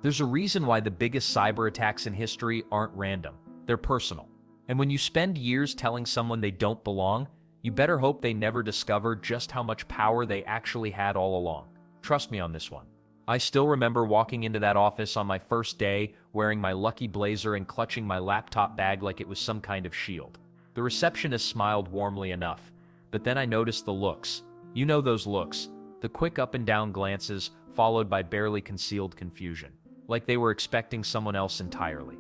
There's a reason why the biggest cyber attacks in history aren't random. They're personal. And when you spend years telling someone they don't belong, you better hope they never discover just how much power they actually had all along. Trust me on this one. I still remember walking into that office on my first day, wearing my lucky blazer and clutching my laptop bag like it was some kind of shield. The receptionist smiled warmly enough, but then I noticed the looks. You know those looks. The quick up and down glances, followed by barely concealed confusion. Like they were expecting someone else entirely.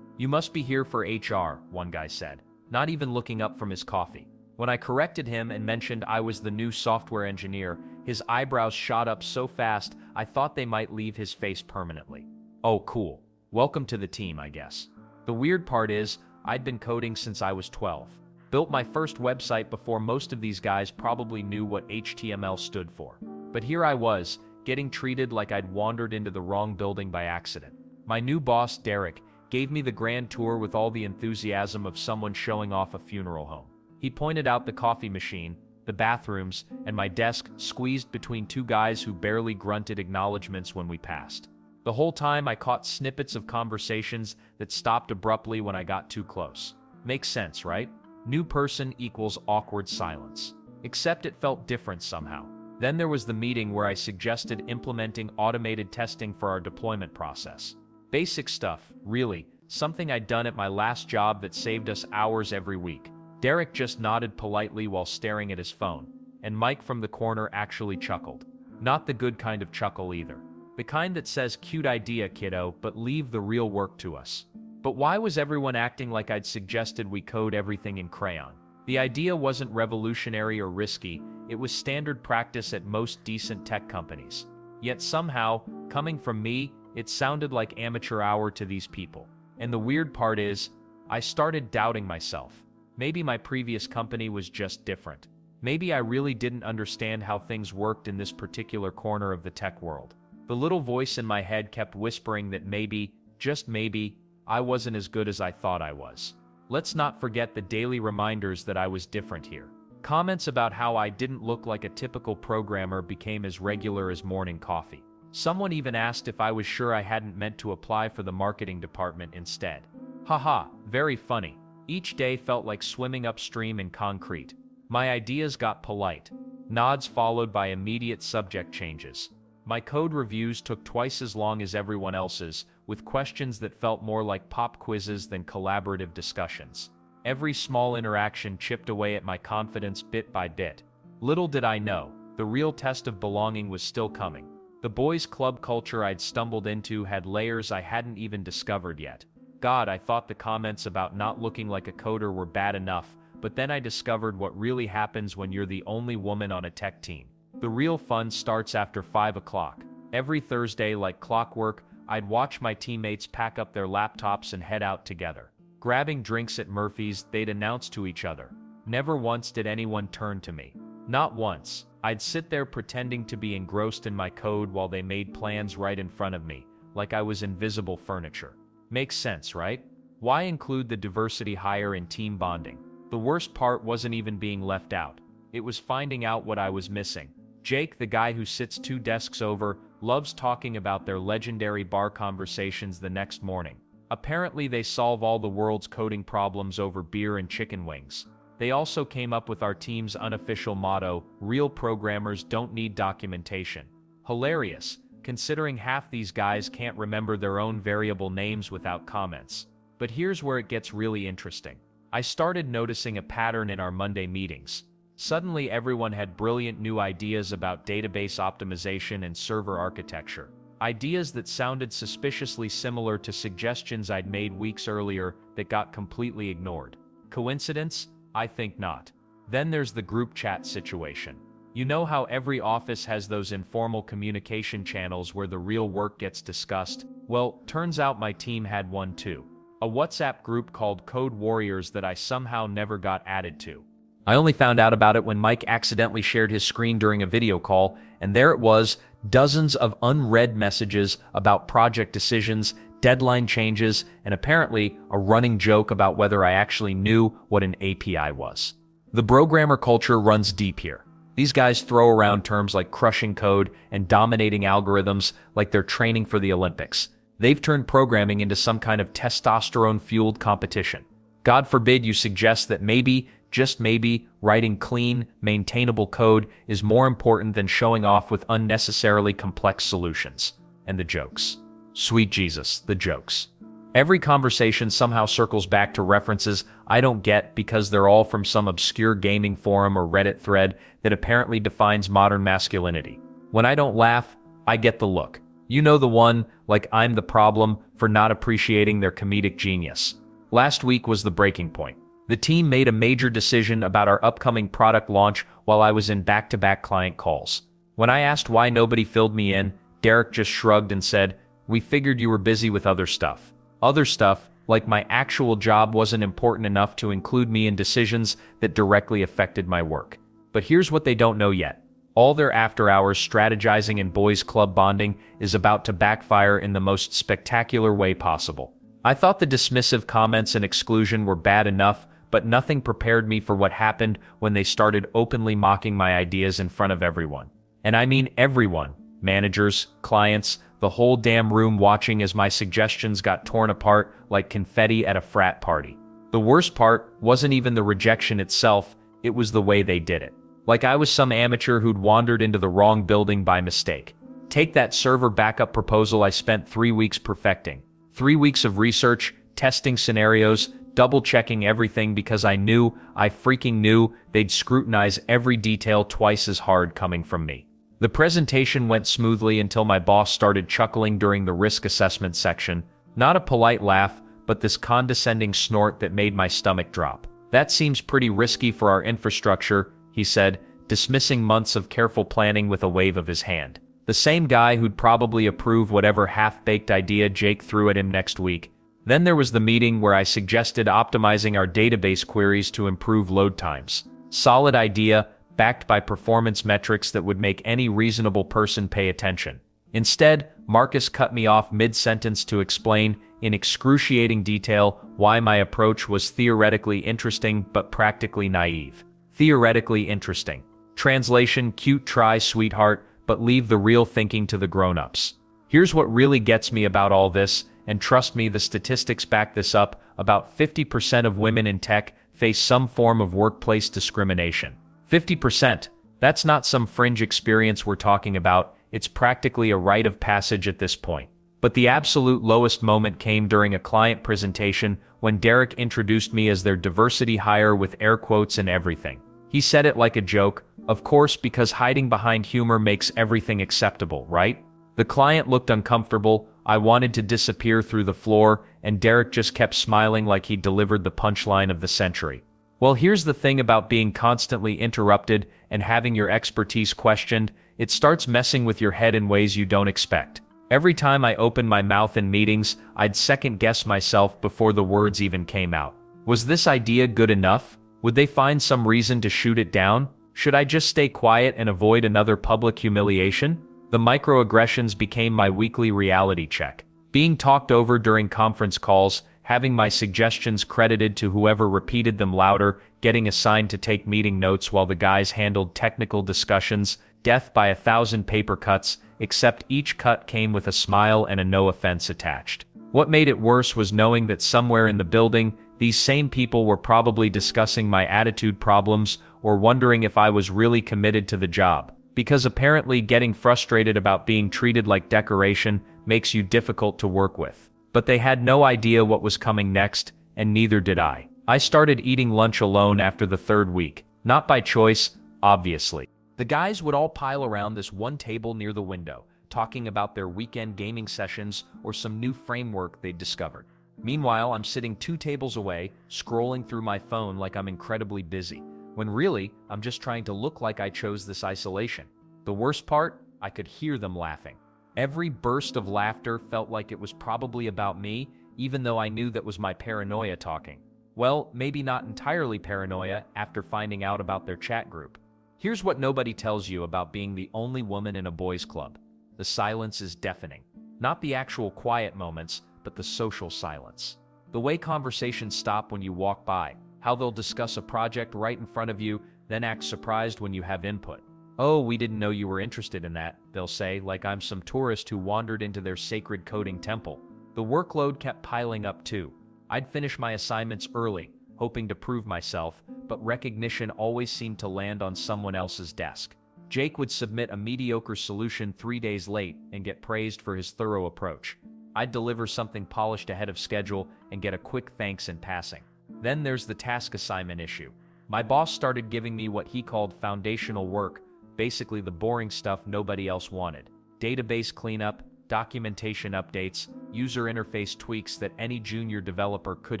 "You must be here for HR," one guy said, not even looking up from his coffee. When I corrected him and mentioned I was the new software engineer, his eyebrows shot up so fast I thought they might leave his face permanently. Oh, cool. Welcome to the team, I guess. The weird part is, I'd been coding since I was 12. Built my first website before most of these guys probably knew what HTML stood for. But here I was, getting treated like I'd wandered into the wrong building by accident. My new boss, Derek, gave me the grand tour with all the enthusiasm of someone showing off a funeral home. He pointed out the coffee machine, the bathrooms, and my desk squeezed between two guys who barely grunted acknowledgments when we passed. The whole time I caught snippets of conversations that stopped abruptly when I got too close. Makes sense, right? New person equals awkward silence. Except it felt different somehow. Then there was the meeting where I suggested implementing automated testing for our deployment process. Basic stuff, really, something I'd done at my last job that saved us hours every week. Derek just nodded politely while staring at his phone, and Mike from the corner actually chuckled. Not the good kind of chuckle either. The kind that says, "Cute idea, kiddo, but leave the real work to us." But why was everyone acting like I'd suggested we code everything in crayon? The idea wasn't revolutionary or risky, it was standard practice at most decent tech companies. Yet somehow, coming from me, it sounded like amateur hour to these people. And the weird part is, I started doubting myself. Maybe my previous company was just different. Maybe I really didn't understand how things worked in this particular corner of the tech world. The little voice in my head kept whispering that maybe, just maybe, I wasn't as good as I thought I was. Let's not forget the daily reminders that I was different here. Comments about how I didn't look like a typical programmer became as regular as morning coffee. Someone even asked if I was sure I hadn't meant to apply for the marketing department instead. Haha, very funny. Each day felt like swimming upstream in concrete. My ideas got polite. Nods followed by immediate subject changes. My code reviews took twice as long as everyone else's, with questions that felt more like pop quizzes than collaborative discussions. Every small interaction chipped away at my confidence bit by bit. Little did I know, the real test of belonging was still coming. The boys' club culture I'd stumbled into had layers I hadn't even discovered yet. God, I thought the comments about not looking like a coder were bad enough, but then I discovered what really happens when you're the only woman on a tech team. The real fun starts after 5 o'clock. Every Thursday, like clockwork, I'd watch my teammates pack up their laptops and head out together. Grabbing drinks at Murphy's, they'd announce to each other. Never once did anyone turn to me. Not once. I'd sit there pretending to be engrossed in my code while they made plans right in front of me, like I was invisible furniture. Makes sense, right? Why include the diversity hire in team bonding? The worst part wasn't even being left out. It was finding out what I was missing. Jake, the guy who sits 2 desks over, loves talking about their legendary bar conversations the next morning. Apparently they solve all the world's coding problems over beer and chicken wings. They also came up with our team's unofficial motto, "Real programmers don't need documentation." Hilarious, considering half these guys can't remember their own variable names without comments. But here's where it gets really interesting. I started noticing a pattern in our Monday meetings. Suddenly everyone had brilliant new ideas about database optimization and server architecture. Ideas that sounded suspiciously similar to suggestions I'd made weeks earlier that got completely ignored. Coincidence? I think not. Then there's the group chat situation. You know how every office has those informal communication channels where the real work gets discussed? Well, turns out my team had one too. A WhatsApp group called Code Warriors that I somehow never got added to. I only found out about it when Mike accidentally shared his screen during a video call, and there it was, dozens of unread messages about project decisions, deadline changes, and apparently a running joke about whether I actually knew what an API was. The programmer culture runs deep here. These guys throw around terms like crushing code and dominating algorithms like they're training for the Olympics. They've turned programming into some kind of testosterone-fueled competition. God forbid you suggest that maybe, just maybe, writing clean, maintainable code is more important than showing off with unnecessarily complex solutions. And the jokes. Sweet Jesus, the jokes. Every conversation somehow circles back to references I don't get because they're all from some obscure gaming forum or Reddit thread that apparently defines modern masculinity. When I don't laugh, I get the look. You know, the one, like I'm the problem for not appreciating their comedic genius. Last week was the breaking point. The team made a major decision about our upcoming product launch while I was in back-to-back client calls. When I asked why nobody filled me in, Derek just shrugged and said, "We figured you were busy with other stuff." Other stuff, like my actual job, wasn't important enough to include me in decisions that directly affected my work. But here's what they don't know yet. All their after-hours strategizing and boys club bonding is about to backfire in the most spectacular way possible. I thought the dismissive comments and exclusion were bad enough, but nothing prepared me for what happened when they started openly mocking my ideas in front of everyone. And I mean everyone. Managers, clients, the whole damn room watching as my suggestions got torn apart like confetti at a frat party. The worst part wasn't even the rejection itself, it was the way they did it. Like I was some amateur who'd wandered into the wrong building by mistake. Take that server backup proposal I spent 3 weeks perfecting. 3 weeks of research, testing scenarios, double-checking everything because I freaking knew they'd scrutinize every detail twice as hard coming from me. The presentation went smoothly until my boss started chuckling during the risk assessment section. Not a polite laugh, but this condescending snort that made my stomach drop. "That seems pretty risky for our infrastructure," he said, dismissing months of careful planning with a wave of his hand. The same guy who'd probably approve whatever half-baked idea Jake threw at him next week. Then there was the meeting where I suggested optimizing our database queries to improve load times. Solid idea, backed by performance metrics that would make any reasonable person pay attention. Instead, Marcus cut me off mid-sentence to explain, in excruciating detail, why my approach was theoretically interesting but practically naive. Theoretically interesting. Translation: cute try, sweetheart, but leave the real thinking to the grown-ups. Here's what really gets me about all this, and trust me, the statistics back this up: about 50% of women in tech face some form of workplace discrimination. 50%. That's not some fringe experience we're talking about, it's practically a rite of passage at this point. But the absolute lowest moment came during a client presentation when Derek introduced me as their diversity hire with air quotes and everything. He said it like a joke, of course, because hiding behind humor makes everything acceptable, right? The client looked uncomfortable, I wanted to disappear through the floor, and Derek just kept smiling like he delivered the punchline of the century. Well, here's the thing about being constantly interrupted and having your expertise questioned, it starts messing with your head in ways you don't expect. Every time I opened my mouth in meetings, I'd second-guess myself before the words even came out. Was this idea good enough? Would they find some reason to shoot it down? Should I just stay quiet and avoid another public humiliation? The microaggressions became my weekly reality check. Being talked over during conference calls, having my suggestions credited to whoever repeated them louder, getting assigned to take meeting notes while the guys handled technical discussions, death by 1,000 paper cuts, except each cut came with a smile and a no offense attached. What made it worse was knowing that somewhere in the building, these same people were probably discussing my attitude problems or wondering if I was really committed to the job. Because apparently getting frustrated about being treated like decoration makes you difficult to work with. But they had no idea what was coming next, and neither did I. I started eating lunch alone after the 3rd week. Not by choice, obviously. The guys would all pile around this one table near the window, talking about their weekend gaming sessions or some new framework they'd discovered. Meanwhile, I'm sitting 2 tables away, scrolling through my phone like I'm incredibly busy, when really, I'm just trying to look like I chose this isolation. The worst part? I could hear them laughing. Every burst of laughter felt like it was probably about me, even though I knew that was my paranoia talking. Well, maybe not entirely paranoia after finding out about their chat group. Here's what nobody tells you about being the only woman in a boys' club. The silence is deafening. Not the actual quiet moments, but the social silence. The way conversations stop when you walk by, how they'll discuss a project right in front of you, then act surprised when you have input. "Oh, we didn't know you were interested in that," they'll say, like I'm some tourist who wandered into their sacred coding temple. The workload kept piling up too. I'd finish my assignments early, hoping to prove myself, but recognition always seemed to land on someone else's desk. Jake would submit a mediocre solution 3 days late and get praised for his thorough approach. I'd deliver something polished ahead of schedule and get a quick thanks in passing. Then there's the task assignment issue. My boss started giving me what he called foundational work, basically the boring stuff nobody else wanted. Database cleanup, documentation updates, user interface tweaks that any junior developer could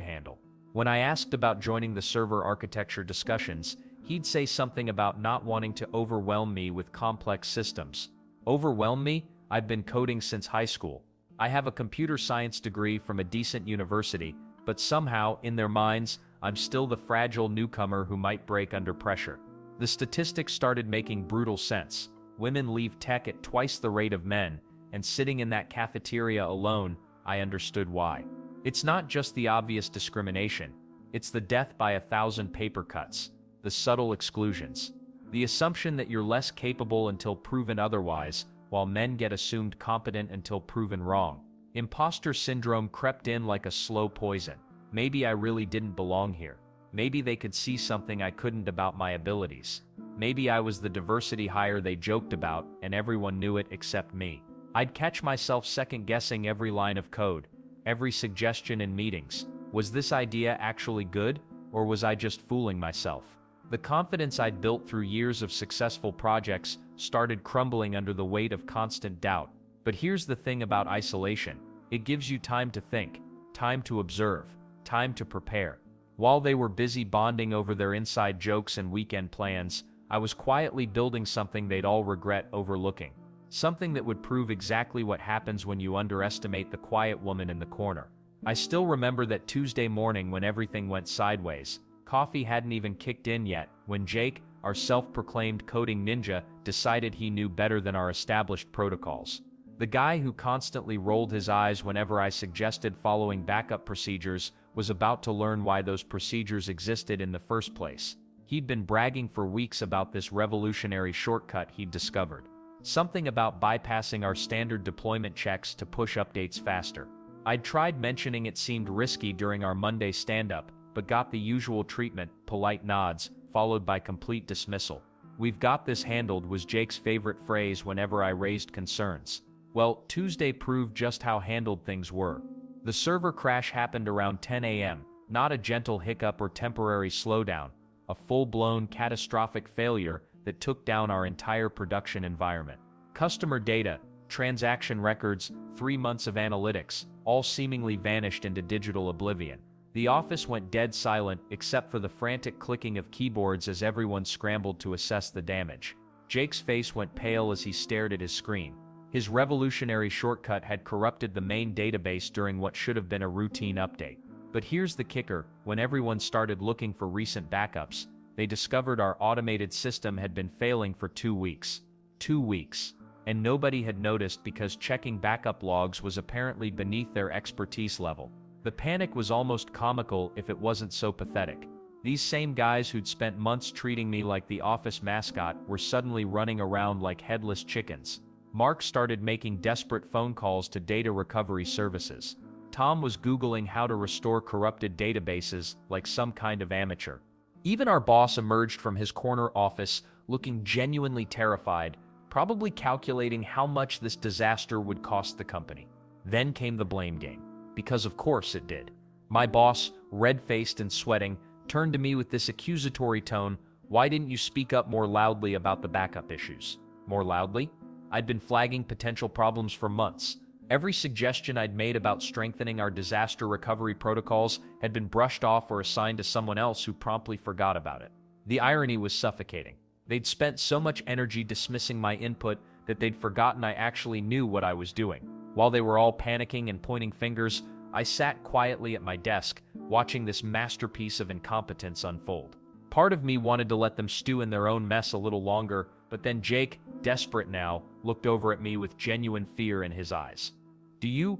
handle. When I asked about joining the server architecture discussions, he'd say something about not wanting to overwhelm me with complex systems. Overwhelm me? I've been coding since high school. I have a computer science degree from a decent university, but somehow, in their minds, I'm still the fragile newcomer who might break under pressure. The statistics started making brutal sense. Women leave tech at twice the rate of men, and sitting in that cafeteria alone, I understood why. It's not just the obvious discrimination. It's the death by 1,000 paper cuts, the subtle exclusions, the assumption that you're less capable until proven otherwise, while men get assumed competent until proven wrong. Imposter syndrome crept in like a slow poison. Maybe I really didn't belong here. Maybe they could see something I couldn't about my abilities. Maybe I was the diversity hire they joked about, and everyone knew it except me. I'd catch myself second-guessing every line of code, every suggestion in meetings. Was this idea actually good, or was I just fooling myself? The confidence I'd built through years of successful projects started crumbling under the weight of constant doubt. But here's the thing about isolation. It gives you time to think, time to observe, time to prepare. While they were busy bonding over their inside jokes and weekend plans, I was quietly building something they'd all regret overlooking. Something that would prove exactly what happens when you underestimate the quiet woman in the corner. I still remember that Tuesday morning when everything went sideways. Coffee hadn't even kicked in yet, when Jake, our self-proclaimed coding ninja, decided he knew better than our established protocols. The guy who constantly rolled his eyes whenever I suggested following backup procedures was about to learn why those procedures existed in the first place. He'd been bragging for weeks about this revolutionary shortcut he'd discovered. Something about bypassing our standard deployment checks to push updates faster. I'd tried mentioning it seemed risky during our Monday stand-up, but got the usual treatment, polite nods, followed by complete dismissal. "We've got this handled" was Jake's favorite phrase whenever I raised concerns. Well, Tuesday proved just how handled things were. The server crash happened around 10 a.m., not a gentle hiccup or temporary slowdown, a full-blown catastrophic failure that took down our entire production environment. Customer data, transaction records, 3 months of analytics, all seemingly vanished into digital oblivion. The office went dead silent except for the frantic clicking of keyboards as everyone scrambled to assess the damage. Jake's face went pale as he stared at his screen. His revolutionary shortcut had corrupted the main database during what should have been a routine update. But here's the kicker: when everyone started looking for recent backups, they discovered our automated system had been failing for 2 weeks. 2 weeks. And nobody had noticed because checking backup logs was apparently beneath their expertise level. The panic was almost comical if it wasn't so pathetic. These same guys who'd spent months treating me like the office mascot were suddenly running around like headless chickens. Mark started making desperate phone calls to data recovery services. Tom was Googling how to restore corrupted databases like some kind of amateur. Even our boss emerged from his corner office looking genuinely terrified, probably calculating how much this disaster would cost the company. Then came the blame game. Because of course it did. My boss, red-faced and sweating, turned to me with this accusatory tone. "Why didn't you speak up more loudly about the backup issues?" More loudly? I'd been flagging potential problems for months. Every suggestion I'd made about strengthening our disaster recovery protocols had been brushed off or assigned to someone else who promptly forgot about it. The irony was suffocating. They'd spent so much energy dismissing my input that they'd forgotten I actually knew what I was doing. While they were all panicking and pointing fingers, I sat quietly at my desk, watching this masterpiece of incompetence unfold. Part of me wanted to let them stew in their own mess a little longer, but then Jake, desperate now, looked over at me with genuine fear in his eyes. Do you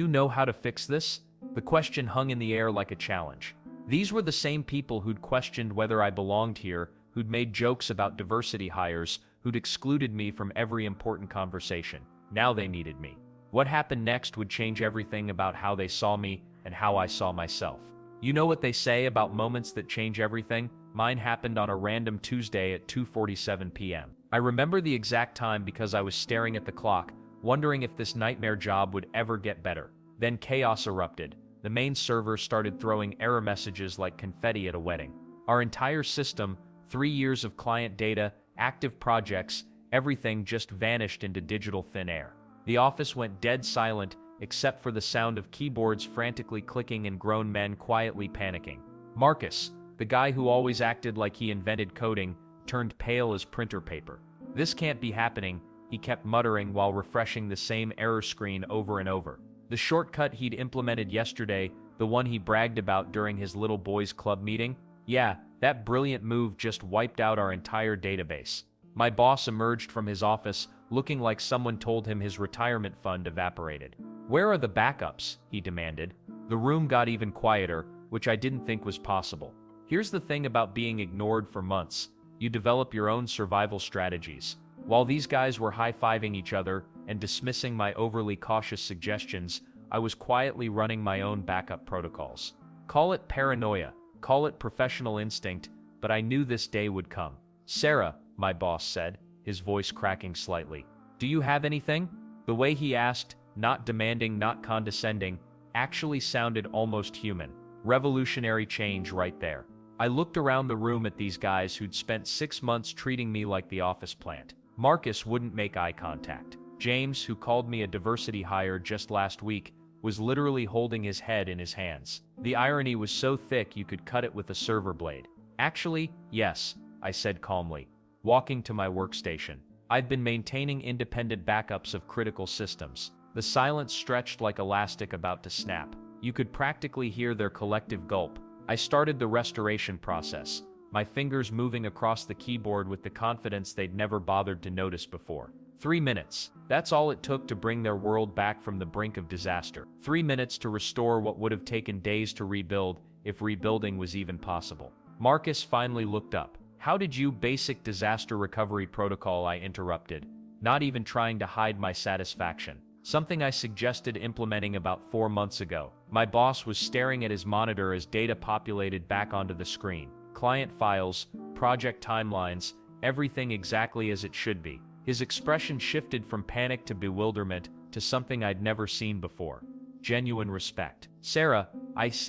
know how to fix this?" The question hung in the air like a challenge. These were the same people who'd questioned whether I belonged here, who'd made jokes about diversity hires, who'd excluded me from every important conversation. Now they needed me. What happened next would change everything about how they saw me and how I saw myself. You know what they say about moments that change everything? Mine happened on a random Tuesday at 2:47 p.m. I remember the exact time because I was staring at the clock, wondering if this nightmare job would ever get better. Then chaos erupted. The main server started throwing error messages like confetti at a wedding. Our entire system, 3 years of client data, active projects, everything just vanished into digital thin air. The office went dead silent, except for the sound of keyboards frantically clicking and grown men quietly panicking. Marcus, the guy who always acted like he invented coding, turned pale as printer paper. "This can't be happening," he kept muttering while refreshing the same error screen over and over. The shortcut he'd implemented yesterday, the one he bragged about during his little boys club meeting, yeah, that brilliant move just wiped out our entire database. My boss emerged from his office, looking like someone told him his retirement fund evaporated. "Where are the backups?" he demanded. The room got even quieter, which I didn't think was possible. Here's the thing about being ignored for months. You develop your own survival strategies. While these guys were high-fiving each other and dismissing my overly cautious suggestions, I was quietly running my own backup protocols. Call it paranoia, call it professional instinct, but I knew this day would come. "Sarah," my boss said, his voice cracking slightly, "do you have anything?" The way he asked, not demanding, not condescending, actually sounded almost human. Revolutionary change right there. I looked around the room at these guys who'd spent 6 months treating me like the office plant. Marcus wouldn't make eye contact. James, who called me a diversity hire just last week, was literally holding his head in his hands. The irony was so thick you could cut it with a server blade. "Actually, yes," I said calmly, walking to my workstation. I've been maintaining independent backups of critical systems. The silence stretched like elastic about to snap. You could practically hear their collective gulp. I started the restoration process, my fingers moving across the keyboard with the confidence they'd never bothered to notice before. 3 minutes. That's all it took to bring their world back from the brink of disaster. 3 minutes to restore what would have taken days to rebuild, if rebuilding was even possible. Marcus finally looked up. "How did you basic disaster recovery protocol?" I interrupted, not even trying to hide my satisfaction. Something I suggested implementing about 4 months ago. My boss was staring at his monitor as data populated back onto the screen. Client files, project timelines, everything exactly as it should be. His expression shifted from panic to bewilderment to something I'd never seen before. Genuine respect. "Sarah,"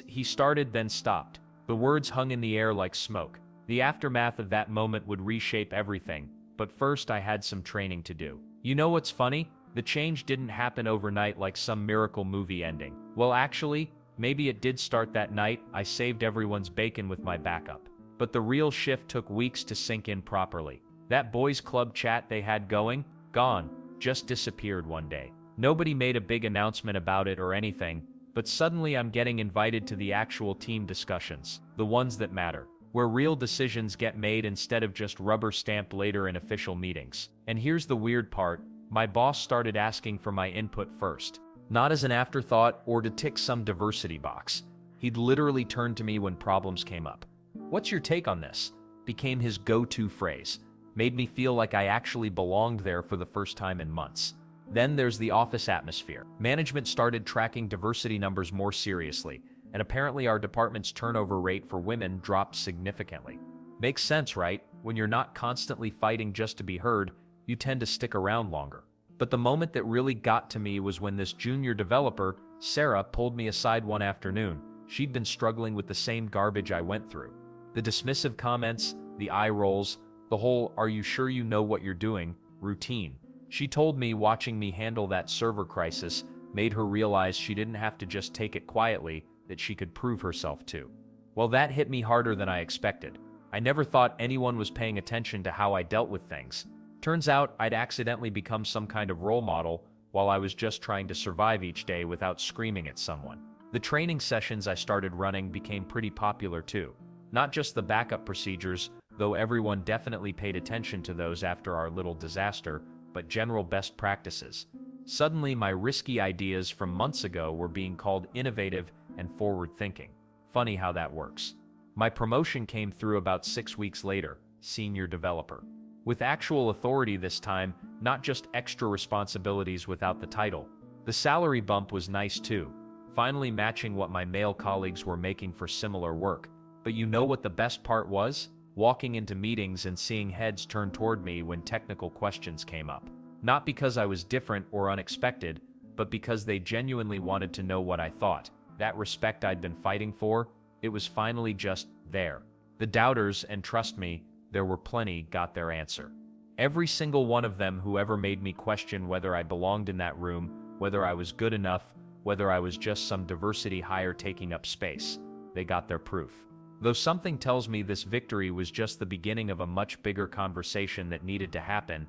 he started, then stopped. The words hung in the air like smoke. The aftermath of that moment would reshape everything, but first I had some training to do. You know what's funny? The change didn't happen overnight like some miracle movie ending. Well, actually, maybe it did start that night. I saved everyone's bacon with my backup. But the real shift took weeks to sink in properly. That boys' club chat they had going, gone, just disappeared one day. Nobody made a big announcement about it or anything, but suddenly I'm getting invited to the actual team discussions, the ones that matter, where real decisions get made instead of just rubber-stamped later in official meetings. And here's the weird part. My boss started asking for my input first. Not as an afterthought or to tick some diversity box. He'd literally turn to me when problems came up. "What's your take on this?" became his go-to phrase. Made me feel like I actually belonged there for the first time in months. Then there's the office atmosphere. Management started tracking diversity numbers more seriously, and apparently our department's turnover rate for women dropped significantly. Makes sense, right? When you're not constantly fighting just to be heard, you tend to stick around longer. But the moment that really got to me was when this junior developer, Sarah, pulled me aside one afternoon. She'd been struggling with the same garbage I went through. The dismissive comments, the eye rolls, the whole "are you sure you know what you're doing" routine. She told me watching me handle that server crisis made her realize she didn't have to just take it quietly, that she could prove herself too. Well, that hit me harder than I expected. I never thought anyone was paying attention to how I dealt with things. Turns out I'd accidentally become some kind of role model while I was just trying to survive each day without screaming at someone. The training sessions I started running became pretty popular too. Not just the backup procedures, though everyone definitely paid attention to those after our little disaster, but general best practices. Suddenly, my risky ideas from months ago were being called innovative and forward-thinking. Funny how that works. My promotion came through about 6 weeks later, senior developer. with actual authority this time, not just extra responsibilities without the title. The salary bump was nice too, finally matching what my male colleagues were making for similar work. But you know what the best part was? Walking into meetings and seeing heads turn toward me when technical questions came up. Not because I was different or unexpected, but because they genuinely wanted to know what I thought. That respect I'd been fighting for, it was finally just there. The doubters, and trust me, there were plenty, got their answer. Every single one of them who ever made me question whether I belonged in that room, whether I was good enough, whether I was just some diversity hire taking up space, they got their proof. Though something tells me this victory was just the beginning of a much bigger conversation that needed to happen.